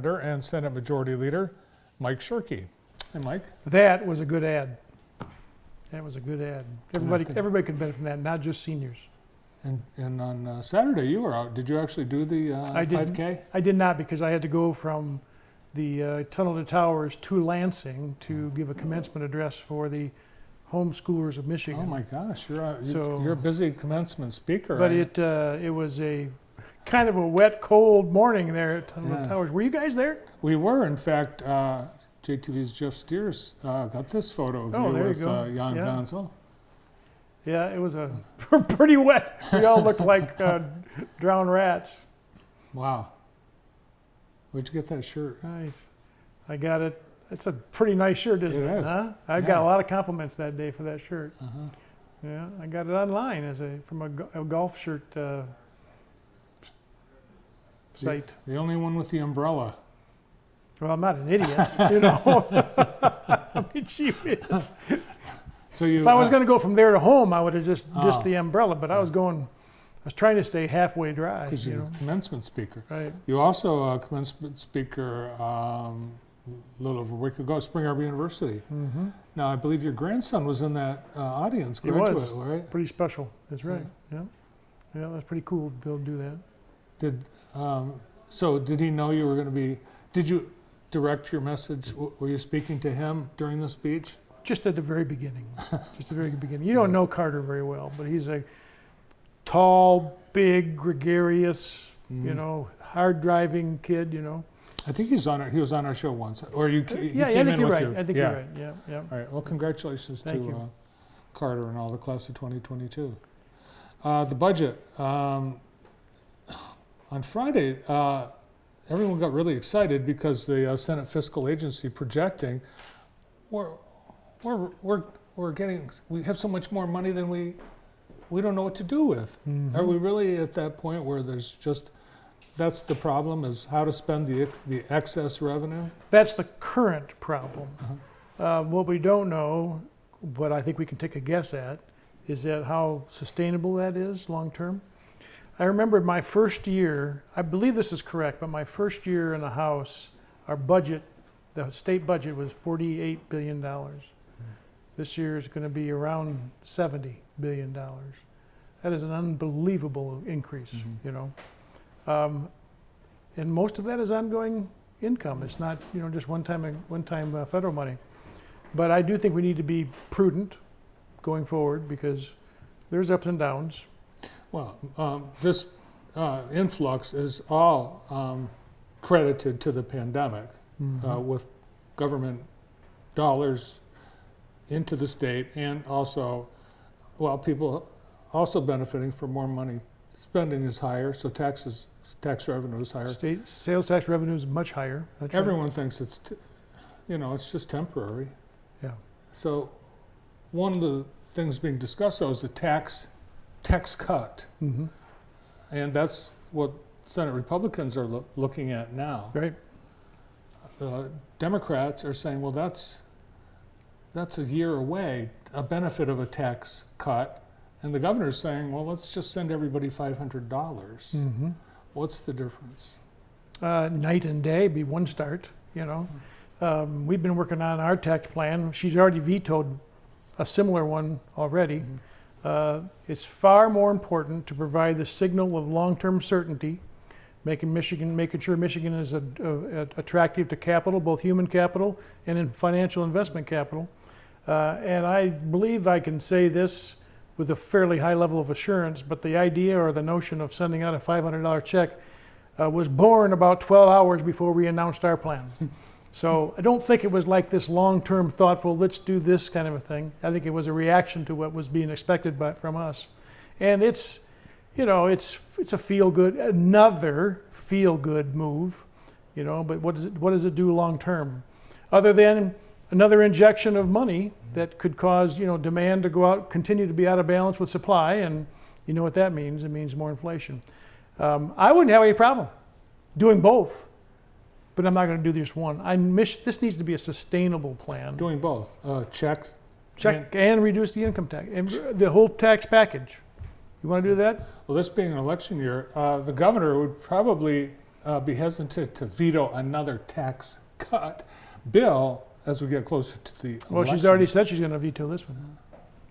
Senator and Senate Majority Leader Mike Shirkey. Hey, Mike. That was a good ad. That was a good ad. Everybody could benefit from that, not just seniors. And on Saturday you were out. Did you actually do the 5K? I did not, because I had to go from the Tunnel to Towers to Lansing to give a commencement address for the homeschoolers of Michigan. Oh my gosh, you're a busy commencement speaker. But it was a kind of a wet, cold morning there at Tunnel to Towers. Were you guys there? We were. In fact, JTV's Jeff Steers got this photo of you with Jan Gonzo. Yeah, it was pretty wet. We all looked like drowned rats. Wow. Where'd you get that shirt? Nice. I got it. It's a pretty nice shirt, isn't it? It is. Huh? I got a lot of compliments that day for that shirt. Uh-huh. Yeah, I got it online from a golf shirt site. The only one with the umbrella. Well, I'm not an idiot, you know. I mean, she is. So if I was going to go from there to home, I would have just dissed the umbrella. But I was trying to stay halfway dry. Because you're a commencement speaker. Right. You also a commencement speaker a little over a week ago at Spring Arbor University. Mm-hmm. Now, I believe your grandson was in that audience, graduate, right? Pretty special. That's right. Yeah. Yeah, that's pretty cool to be able to do that. So did he know you were going to be? Did you direct your message? Were you speaking to him during the speech? Just at the very beginning. Just the very beginning. You don't know Carter very well, but he's a tall, big, gregarious, hard-driving kid, I think he was on our show once, or he came I think in you're with right. you. I think you're right. Yeah. All right. Well, congratulations to Carter and all the class of 2022. The budget. On Friday, everyone got really excited because the Senate Fiscal Agency projecting we have so much more money than we don't know what to do with. Mm-hmm. Are we really at that point where that's the problem, is how to spend the excess revenue? That's the current problem. Uh-huh. What we don't know, but I think we can take a guess at, is that how sustainable that is long term. I remember my first year, I believe this is correct, but my first year in the House, our budget, the state budget, was $48 billion. This year is going to be around $70 billion. That is an unbelievable increase, and most of that is ongoing income. It's not, just one-time federal money. But I do think we need to be prudent going forward because there's ups and downs. Well, this influx is all credited to the pandemic, with government dollars into the state, and also, people also benefiting from more money. Spending is higher, so tax revenue is higher. State sales tax revenue is much higher. Everyone thinks it's just temporary. Yeah. So one of the things being discussed though is a tax cut, and that's what Senate Republicans are looking at now. Right. Democrats are saying, well, that's a year away, a benefit of a tax cut. And the governor's saying, well, let's just send everybody $500. Mm-hmm. What's the difference? Night and day, be one start, We've been working on our tax plan. She's already vetoed a similar one already. Mm-hmm. It's far more important to provide the signal of long-term certainty, making sure Michigan is attractive to capital, both human capital and in financial investment capital. And I believe I can say this with a fairly high level of assurance, but the idea or the notion of sending out a $500 check was born about 12 hours before we announced our plan. So I don't think it was like this long-term thoughtful, let's do this kind of a thing. I think it was a reaction to what was being expected from us. And it's a another feel-good move, but what does it do long-term? Other than another injection of money that could cause, demand to go out, continue to be out of balance with supply, and you know what that means. It means more inflation. I wouldn't have any problem doing both, but I'm not going to do just one. This needs to be a sustainable plan. Doing both, check and reduce the income tax, and the whole tax package. You want to do that? Well, this being an election year, the governor would probably be hesitant to veto another tax cut bill as we get closer to the election? Well, she's already said she's going to veto this one.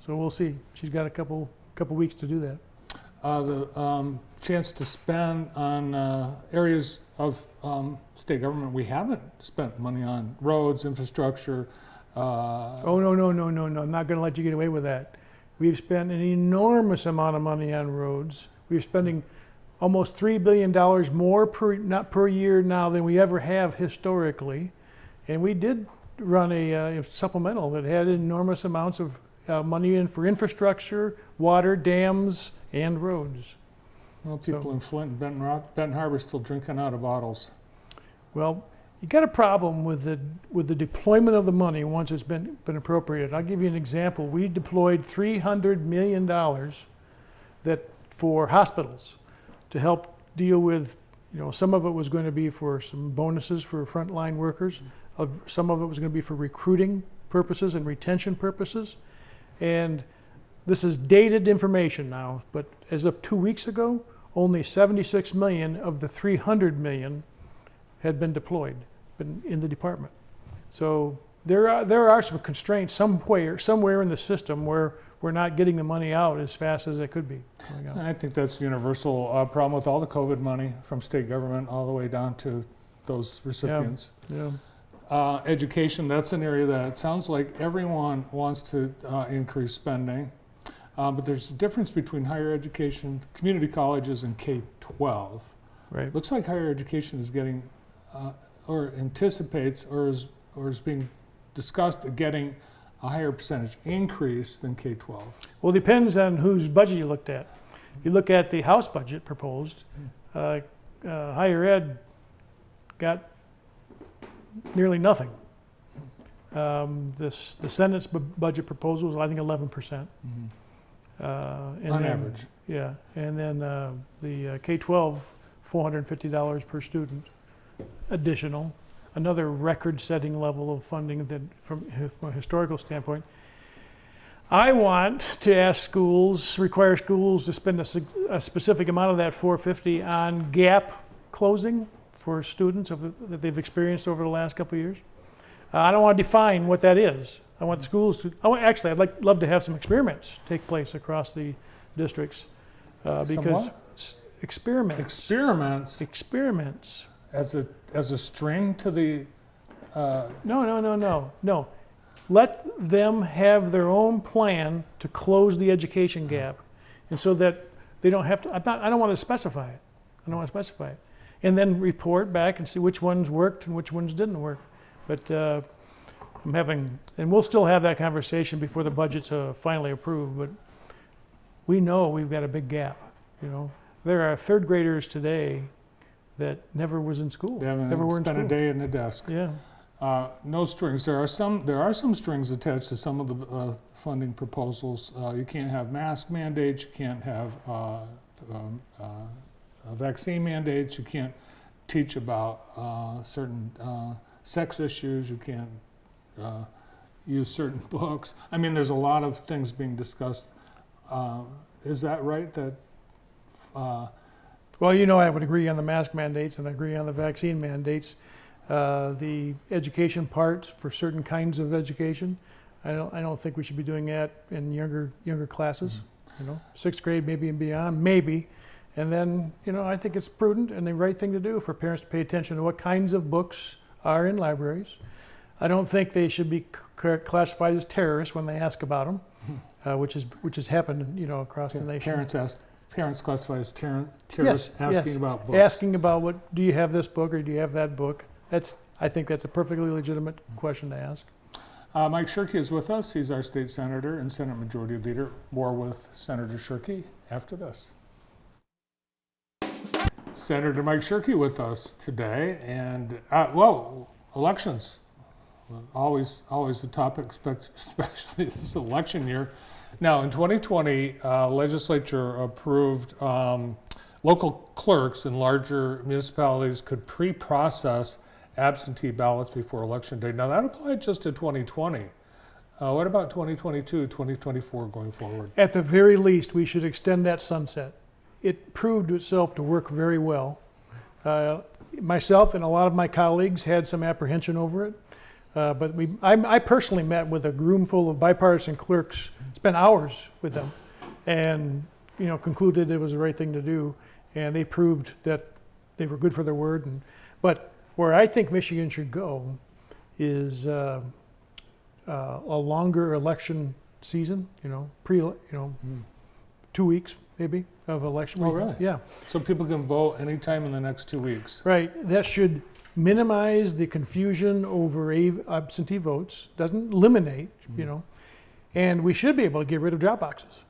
So we'll see. She's got a couple weeks to do that. The chance to spend on areas of state government we haven't spent money on: roads, infrastructure. Oh, no. I'm not going to let you get away with that. We've spent an enormous amount of money on roads. We're spending almost $3 billion more per year now than we ever have historically. And we did run a supplemental that had enormous amounts of money in for infrastructure, water, dams, and roads. Well, people in Flint and Benton Harbor still drinking out of bottles. Well, you got a problem with the deployment of the money once it's been appropriated. I'll give you an example. We deployed $300 million for hospitals to help deal with, some of it was going to be for some bonuses for frontline workers. Some of it was going to be for recruiting purposes and retention purposes. And this is dated information now, but as of 2 weeks ago, only 76 million of the 300 million had been deployed in the department. So there are some constraints somewhere in the system where we're not getting the money out as fast as it could be. I think that's a universal problem with all the COVID money from state government all the way down to those recipients. Yeah. Education, that's an area that sounds like everyone wants to increase spending, but there's a difference between higher education, community colleges, and K-12. Right. Looks like higher education is getting, or anticipates, or is being discussed getting a higher percentage increase than K-12. Well, it depends on whose budget you looked at. If you look at the House budget proposed, higher ed got nearly nothing. The Senate's budget proposal was, I think, 11%. Mm-hmm. On average. Yeah, and then the K-12, $450 per student additional. Another record-setting level of funding that, from a historical standpoint. I want to require schools to spend a specific amount of that $450 on gap closing for students that they've experienced over the last couple of years. I don't want to define what that is. I want schools to. I'd love to have some experiments take place across the districts because experiments. Experiments. As a string to the. No. Let them have their own plan to close the education gap, and so that they don't have to. I don't want to specify it. And then report back and see which ones worked and which ones didn't work. But and we'll still have that conversation before the budget's finally approved. But we know we've got a big gap. There are third graders today that never was in school. They haven't never were in spent school. a day in the desk. Yeah. No strings. There are some strings attached to some of the funding proposals. You can't have mask mandates. You can't have vaccine mandates. You can't teach about certain sex issues. You can't use certain books. I mean, there's a lot of things being discussed. Is that right? Well, I would agree on the mask mandates and I agree on the vaccine mandates. The education parts for certain kinds of education, I don't think we should be doing that in younger classes. Mm-hmm. 6th grade maybe and beyond, maybe. And then, I think it's prudent and the right thing to do for parents to pay attention to what kinds of books are in libraries. I don't think they should be classified as terrorists when they ask about them, which has happened, across the nation. Parents classified as terrorists asking about books. Asking about do you have this book or do you have that book? I think that's a perfectly legitimate question to ask. Mike Shirkey is with us. He's our state senator and Senate Majority Leader. More with Senator Shirkey after this. Senator Mike Shirkey with us today, and elections, always a topic, especially this election year. Now, in 2020, legislature approved local clerks in larger municipalities could pre-process absentee ballots before election day. Now, that applied just to 2020. What about 2022, 2024 going forward? At the very least, we should extend that sunset. It proved itself to work very well. Myself and a lot of my colleagues had some apprehension over it, but I personally met with a room full of bipartisan clerks, spent hours with them, and concluded it was the right thing to do, and they proved that they were good for their word. But where I think Michigan should go is a longer election season. 2 weeks maybe of election. Oh, really? Yeah. So people can vote anytime in the next 2 weeks. Right. That should minimize the confusion over absentee votes. Doesn't eliminate, and we should be able to get rid of drop boxes,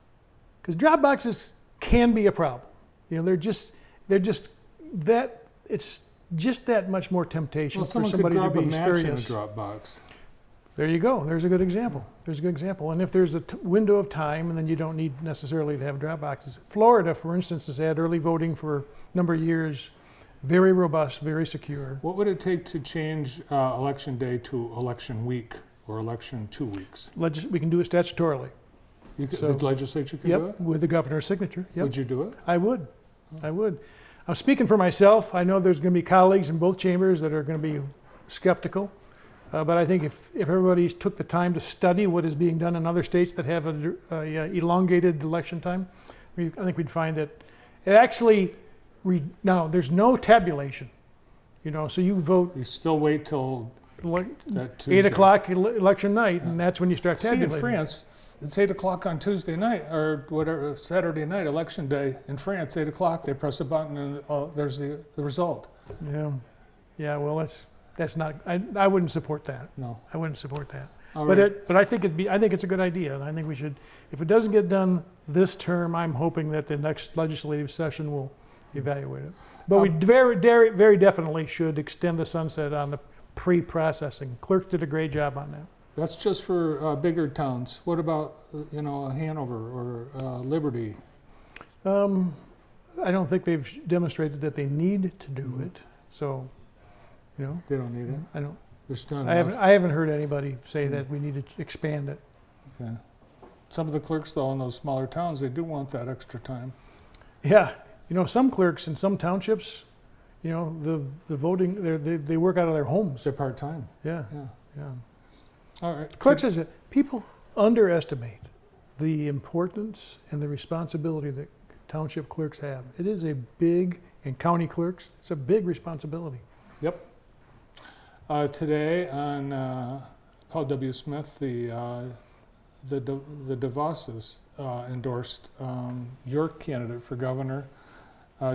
because drop boxes can be a problem. They're just that it's just that much more temptation Well, for someone somebody could to drop be a match in a experienced. drop box. There you go. There's a good example. And if there's a window of time, and then you don't need necessarily to have drop boxes. Florida, for instance, has had early voting for a number of years. Very robust, very secure. What would it take to change election day to election week or election 2 weeks? We can do it statutorily. The legislature can do it? With the governor's signature. Yep. Would you do it? I would. I'm speaking for myself. I know there's going to be colleagues in both chambers that are going to be skeptical. But I think if everybody took the time to study what is being done in other states that have a elongated election time, I think we'd find that it actually, now there's no tabulation, so you vote. You still wait till that Tuesday. 8 o'clock election night, and that's when you start tabulating. See, in France, it's 8 o'clock on Tuesday night, or whatever, Saturday night, election day. In France, 8 o'clock, they press a button and there's the result. Yeah, well, that's not, I wouldn't support that. No. I wouldn't support that. But I think it's a good idea, and I think we should, if it doesn't get done this term, I'm hoping that the next legislative session will evaluate it. But we very definitely should extend the sunset on the pre-processing. Clerks did a great job on that. That's just for bigger towns. What about, Hanover or Liberty? I don't think they've demonstrated that they need to do it, so, They don't need it? I don't. There's not I enough. haven't heard anybody say that we need to expand it. Okay. Some of the clerks, though, in those smaller towns, they do want that extra time. Yeah, some clerks in some townships, the voting, they work out of their homes. They're part-time. Yeah. All right. Clerk says that people underestimate the importance and the responsibility that township clerks have. It is a big, and county clerks, it's a big responsibility. Yep. Today on Paul W. Smith, the DeVosses endorsed your candidate for governor,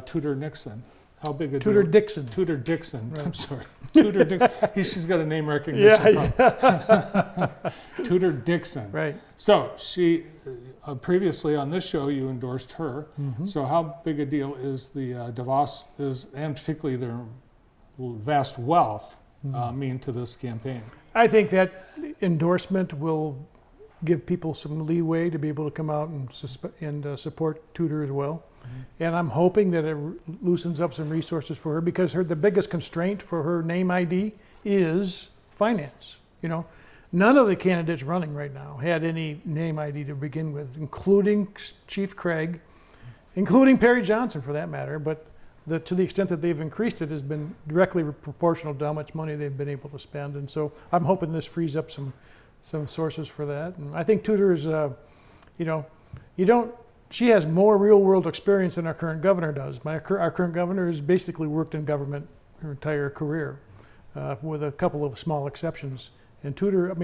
Tudor Nixon. How big a Tudor deal? Dixon. Tudor Dixon. Right. I'm sorry. Tudor Dixon. She's got a name recognition. Yeah. Tudor Dixon. Right. So she previously on this show you endorsed her. Mm-hmm. So how big a deal is the DeVos and particularly their vast wealth mean to this campaign? I think that endorsement will give people some leeway to be able to come out and support Tudor as well. Mm-hmm. And I'm hoping that it loosens up some resources for her, because the biggest constraint for her name ID is finance. None of the candidates running right now had any name ID to begin with, including Chief Craig, including Perry Johnson for that matter, but to the extent that they've increased it has been directly proportional to how much money they've been able to spend. And so I'm hoping this frees up some sources for that. And I think Tudor is, she has more real world experience than our current governor does. Our current governor has basically worked in government her entire career, with a couple of small exceptions. And Tudor,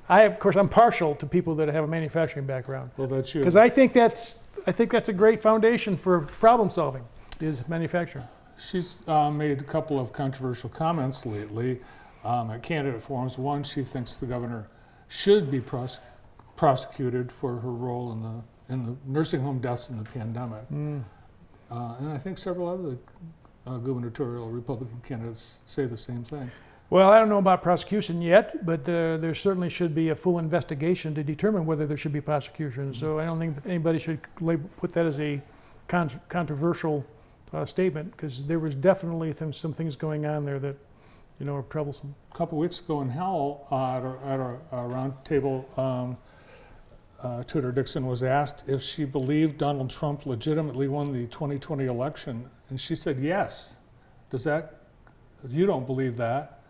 I'm partial to people that have a manufacturing background. Well, that's you. Because I think that's a great foundation for problem solving, is manufacturing. She's made a couple of controversial comments lately at candidate forums. One, she thinks the governor should be prosecuted for her role in the nursing home deaths in the pandemic. And I think several other gubernatorial Republican candidates say the same thing. Well, I don't know about prosecution yet, but there certainly should be a full investigation to determine whether there should be prosecution. So I don't think anybody should put that as a controversial statement, because there was definitely some things going on there that are troublesome. A couple of weeks ago in Howell, at a round table, Tudor Dixon was asked if she believed Donald Trump legitimately won the 2020 election, and she said yes. You don't believe that.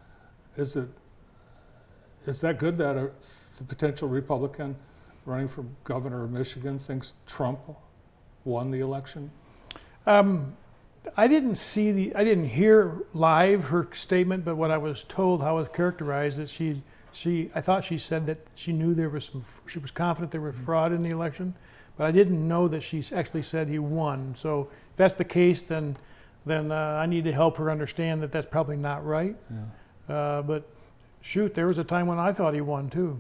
Is that good that the potential Republican running for governor of Michigan thinks Trump won the election? I didn't hear live her statement, but what I was told, how it was characterized, that I thought she said that she knew she was confident there was fraud in the election, but I didn't know that she actually said he won. So if that's the case, then I need to help her understand that that's probably not right. Yeah. But shoot, there was a time when I thought he won too.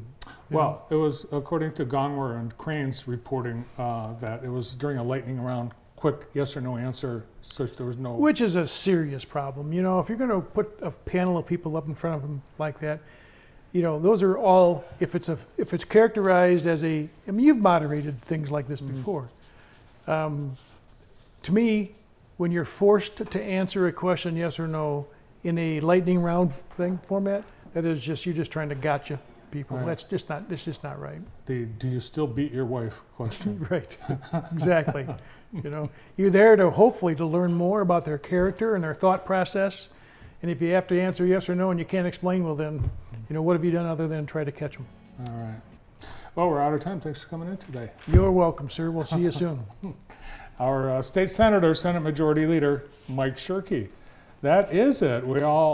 Well, it was according to Gongwer and Crane's reporting that it was during a lightning round, quick yes or no answer, so there was no. Which is a serious problem. You know, if you're going to put a panel of people up in front of them like that, you know, those are all. If it's characterized as you've moderated things like this before. To me, when you're forced to answer a question yes or no in a lightning round format, that is you're just trying to gotcha people. Right. That's just not right. The do you still beat your wife question. Right. Exactly. You know, you're there to hopefully to learn more about their character and their thought process. And if you have to answer yes or no and you can't explain, well then, you know, what have you done other than try to catch them? All right. Well, we're out of time. Thanks for coming in today. You're welcome, sir. We'll see you soon. Our state senator, Senate Majority Leader, Mike Shirkey. That is it. We all